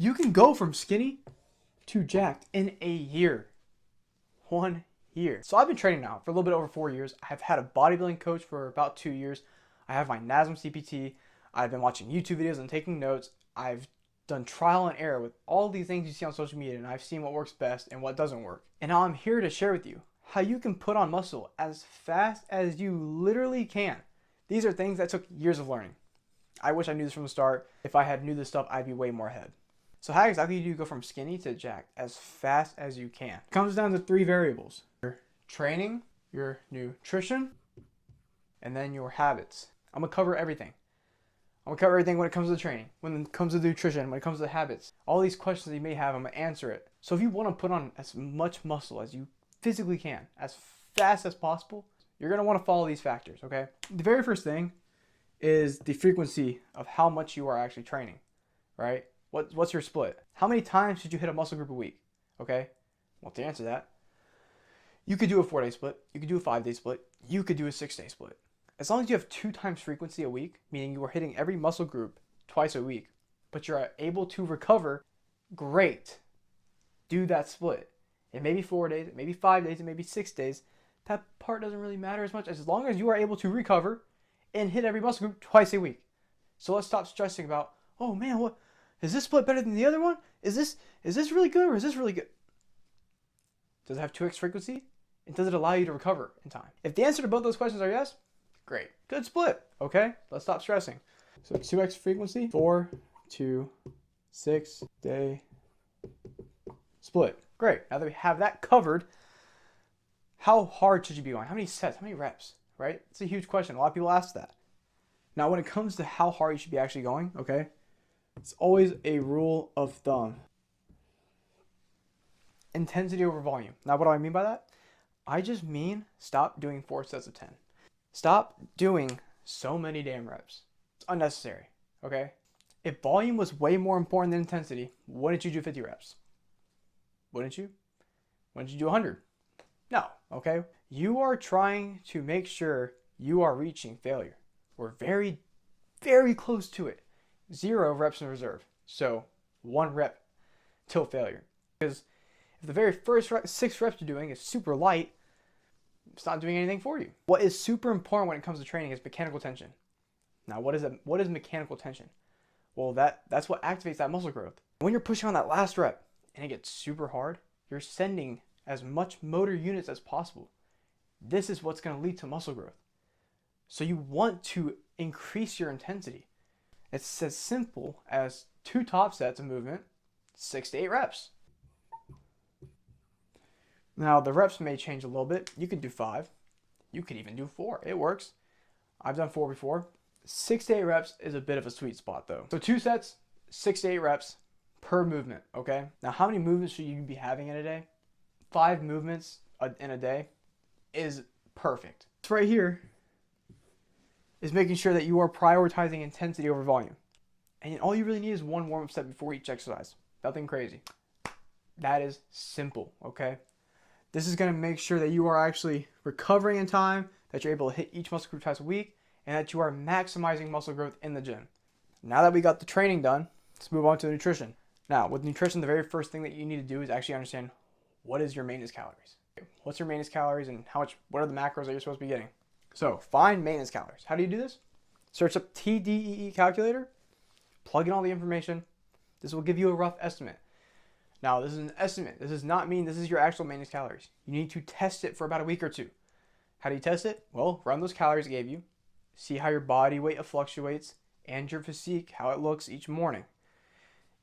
You can go from skinny to jacked in a year. 1 year. So I've been training now for a little bit over 4 years. I've had a bodybuilding coach for about 2 years. I have my NASM CPT. I've been watching YouTube videos and taking notes. I've done trial and error with all these things you see on social media, and I've seen what works best and what doesn't work. And now I'm here to share with you how you can put on muscle as fast as you literally can. These are things that took years of learning. I wish I knew this from the start. If I had knew this stuff, I'd be way more ahead. So how exactly do you go from skinny to jacked as fast as you can? It comes down to 3 variables. Your training, your nutrition, and then your habits. I'm gonna cover everything. I'm gonna cover everything when it comes to training, when it comes to nutrition, when it comes to habits. All these questions that you may have, I'm gonna answer it. So if you wanna put on as much muscle as you physically can, as fast as possible, you're gonna wanna follow these factors, okay? The very first thing is the frequency of how much you are actually training, right? What's your split? How many times should you hit a muscle group a week? Okay, well, to answer that, you could do a 4-day split, you could do a 5-day split, you could do a 6-day split. As long as you have 2 times frequency a week, meaning you are hitting every muscle group twice a week, but you're able to recover, great. Do that split. It may be 4 days, it may be 5 days, it may be 6 days. That part doesn't really matter as much as long as you are able to recover and hit every muscle group twice a week. So let's stop stressing about, oh man, what is this split better than the other one? Is this really good or is this really good? Does it have 2x frequency? And does it allow you to recover in time? If the answer to both those questions are yes, great. Good split. Okay, let's stop stressing. So 2x frequency, 4 to 6 day split. Great. Now that we have that covered, how hard should you be going? How many sets? How many reps? Right? It's a huge question. A lot of people ask that. Now, when it comes to how hard you should be actually going, okay, it's always a rule of thumb. Intensity over volume. Now, what do I mean by that? I just mean stop doing 4 sets of 10. Stop doing so many damn reps. It's unnecessary, okay? If volume was way more important than intensity, wouldn't you do 50 reps? Wouldn't you? Wouldn't you do 100? No, okay? You are trying to make sure you are reaching failure. We're very, very close to it. 0 reps in reserve. So 1 rep till failure. Because if the very first 6 reps you're doing is super light, it's not doing anything for you. What is super important when it comes to training is mechanical tension. Now, what is mechanical tension? Well, that's what activates that muscle growth. When you're pushing on that last rep and it gets super hard, you're sending as much motor units as possible. This is what's going to lead to muscle growth. So you want to increase your intensity. It's as simple as 2 top sets of movement, 6 to 8 reps. Now, the reps may change a little bit. You could do 5. You could even do 4. It works. I've done 4 before. 6 to 8 reps is a bit of a sweet spot, though. So 2 sets, 6 to 8 reps per movement, okay? Now, how many movements should you be having in a day? 5 movements in a day is perfect. This right here is making sure that you are prioritizing intensity over volume. And all you really need is 1 warm-up set before each exercise. Nothing crazy. That is simple, okay? This is going to make sure that you are actually recovering in time, that you're able to hit each muscle group twice a week, and that you are maximizing muscle growth in the gym. Now that we got the training done, let's move on to the nutrition. Now, with nutrition, the very first thing that you need to do is actually understand what is your maintenance calories. What's your maintenance calories and what are the macros that you're supposed to be getting? So, find maintenance calories. How do you do this? Search up TDEE calculator, plug in all the information. This will give you a rough estimate. Now, this is an estimate. This does not mean this is your actual maintenance calories. You need to test it for about a week or 2. How do you test it? Well, run those calories it gave you, see how your body weight fluctuates, and your physique, how it looks each morning.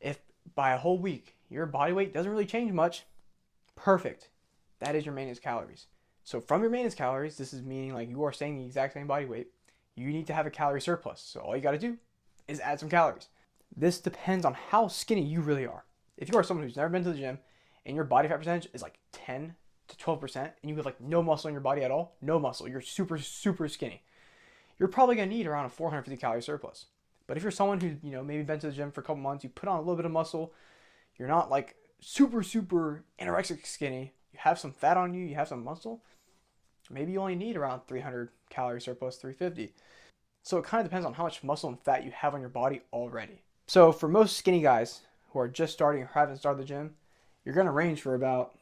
If by a whole week your body weight doesn't really change much, perfect. That is your maintenance calories. So from your maintenance calories, this is meaning like you are staying the exact same body weight, you need to have a calorie surplus. So all you got to do is add some calories. This depends on how skinny you really are. If you are someone who's never been to the gym and your body fat percentage is like 10 to 12% and you have like no muscle in your body at all, no muscle, you're super, super skinny, you're probably going to need around a 450 calorie surplus. But if you're someone who, maybe been to the gym for a couple months, you put on a little bit of muscle, you're not like super, super anorexic skinny, you have some fat on you, you have some muscle, maybe you only need around 300 calorie surplus, 350. So it kind of depends on how much muscle and fat you have on your body already. So for most skinny guys, who are just starting or haven't started the gym, you're going to range for about,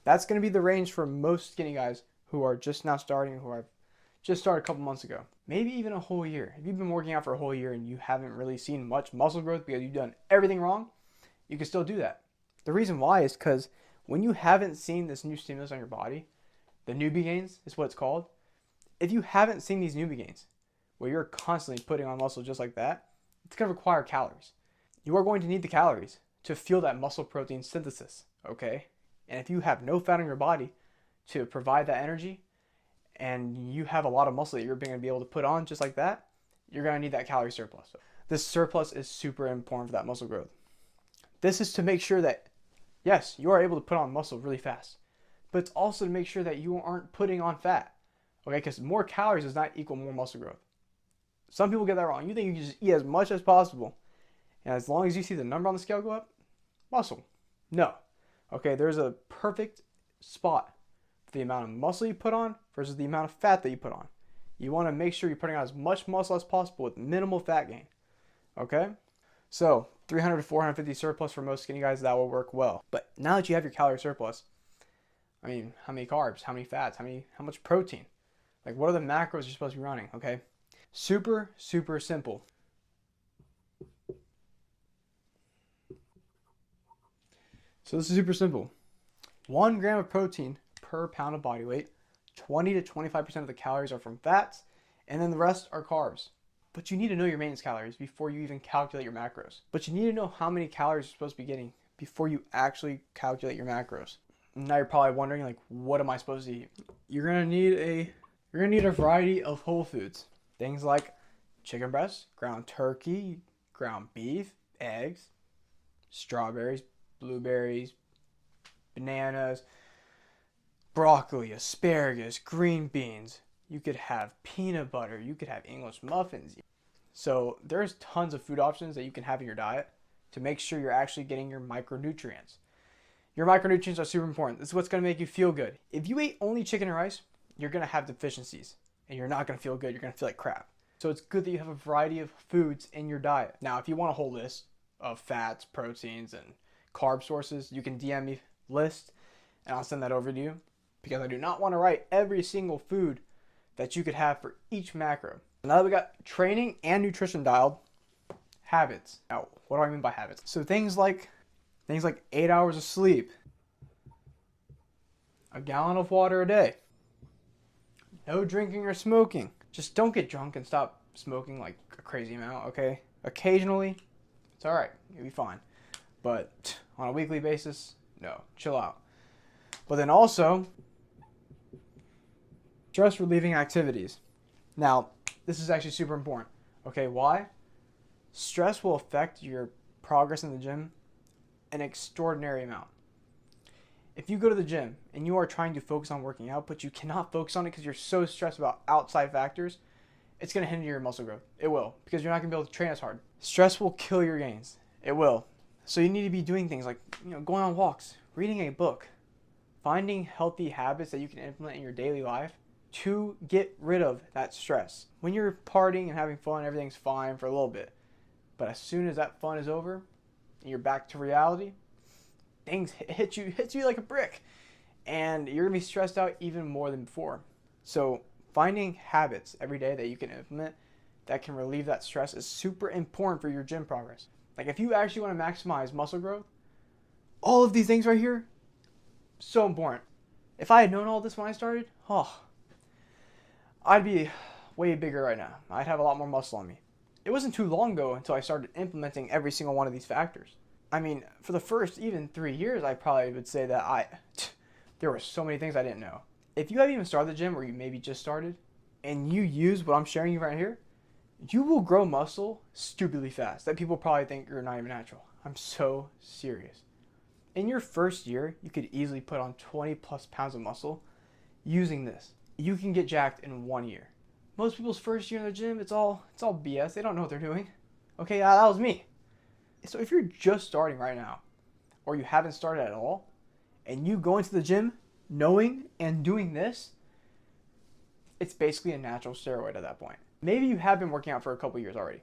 that's going to be the range for most skinny guys who are just now starting, who are just started a couple months ago. Maybe even a whole year. If you've been working out for a whole year and you haven't really seen much muscle growth because you've done everything wrong, you can still do that. The reason why is because when you haven't seen this new stimulus on your body, the newbie gains is what it's called. If you haven't seen these newbie gains, where you're constantly putting on muscle just like that, it's going to require calories. You are going to need the calories to fuel that muscle protein synthesis, okay? And if you have no fat on your body to provide that energy, and you have a lot of muscle that you're going to be able to put on just like that, you're going to need that calorie surplus. This surplus is super important for that muscle growth. This is to make sure that, yes, you are able to put on muscle really fast, but it's also to make sure that you aren't putting on fat, okay? Because more calories does not equal more muscle growth. Some people get that wrong. You think you can just eat as much as possible, and as long as you see the number on the scale go up, muscle. No. Okay, there's a perfect spot for the amount of muscle you put on versus the amount of fat that you put on. You want to make sure you're putting on as much muscle as possible with minimal fat gain. Okay? So, 300 to 450 surplus for most skinny guys, that will work well. But now that you have your calorie surplus, I mean, how many carbs, how many fats, how much protein? Like, what are the macros you're supposed to be running, okay? Super, super simple. So this is super simple. 1 gram of protein per pound of body weight. 20 to 25% of the calories are from fats, and then the rest are carbs. But you need to know your maintenance calories before you even calculate your macros. But you need to know how many calories you're supposed to be getting before you actually calculate your macros. Now you're probably wondering, like, what am I supposed to eat? You're gonna need a variety of whole foods. Things like chicken breast, ground turkey, ground beef, eggs, strawberries, blueberries, bananas, broccoli, asparagus, green beans. You could have peanut butter. You could have English muffins. So there's tons of food options that you can have in your diet to make sure you're actually getting your micronutrients. Your micronutrients are super important. This is what's going to make you feel good. If you ate only chicken and rice, you're going to have deficiencies and you're not going to feel good. You're going to feel like crap. So it's good that you have a variety of foods in your diet. Now, if you want a whole list of fats, proteins, and carb sources, you can DM me list and I'll send that over to you, because I do not want to write every single food that you could have for each macro. Now that we got training and nutrition dialed, habits. Now, what do I mean by habits? So things like 8 hours of sleep, a gallon of water a day, no drinking or smoking. Just don't get drunk and stop smoking like a crazy amount, okay? Occasionally, it's all right. You'll be fine. But on a weekly basis, no, chill out. But then also, stress relieving activities. Now, this is actually super important. Okay, why? Stress will affect your progress in the gym an extraordinary amount. If you go to the gym and you are trying to focus on working out, but you cannot focus on it because you're so stressed about outside factors, it's going to hinder your muscle growth. It will, because you're not going to be able to train as hard. Stress will kill your gains. It will. So you need to be doing things like, going on walks, reading a book, finding healthy habits that you can implement in your daily life to get rid of that stress. When you're partying and having fun, everything's fine for a little bit. But as soon as that fun is over and you're back to reality, things hit you like a brick, and you're gonna be stressed out even more than before. So finding habits every day that you can implement that can relieve that stress is super important for your gym progress. Like, if you actually want to maximize muscle growth, all of these things right here, so important. If I had known all this when I started, I'd be way bigger right now. I'd have a lot more muscle on me. It wasn't too long ago until I started implementing every single one of these factors. I mean, for the first even 3 years, I probably would say that there were so many things I didn't know. If you haven't even started the gym, or you maybe just started, and you use what I'm sharing you right here, you will grow muscle stupidly fast that people probably think you're not even natural. I'm so serious. In your first year, you could easily put on 20 plus pounds of muscle using this. You can get jacked in 1 year. Most people's first year in the gym, it's all BS. They don't know what they're doing. Okay, that was me. So if you're just starting right now, or you haven't started at all, and you go into the gym knowing and doing this, it's basically a natural steroid at that point. Maybe you have been working out for a couple years already,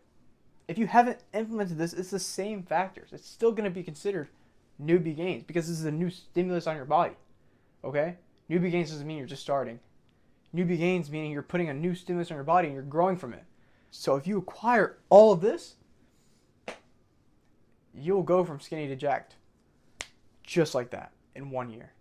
If you haven't implemented this, it's the same factors. It's still going to be considered newbie gains because this is a new stimulus on your body. Okay? Newbie gains doesn't mean you're just starting. Newbie gains meaning you're putting a new stimulus on your body and you're growing from it. So if you acquire all of this, you'll go from skinny to jacked just like that in 1 year.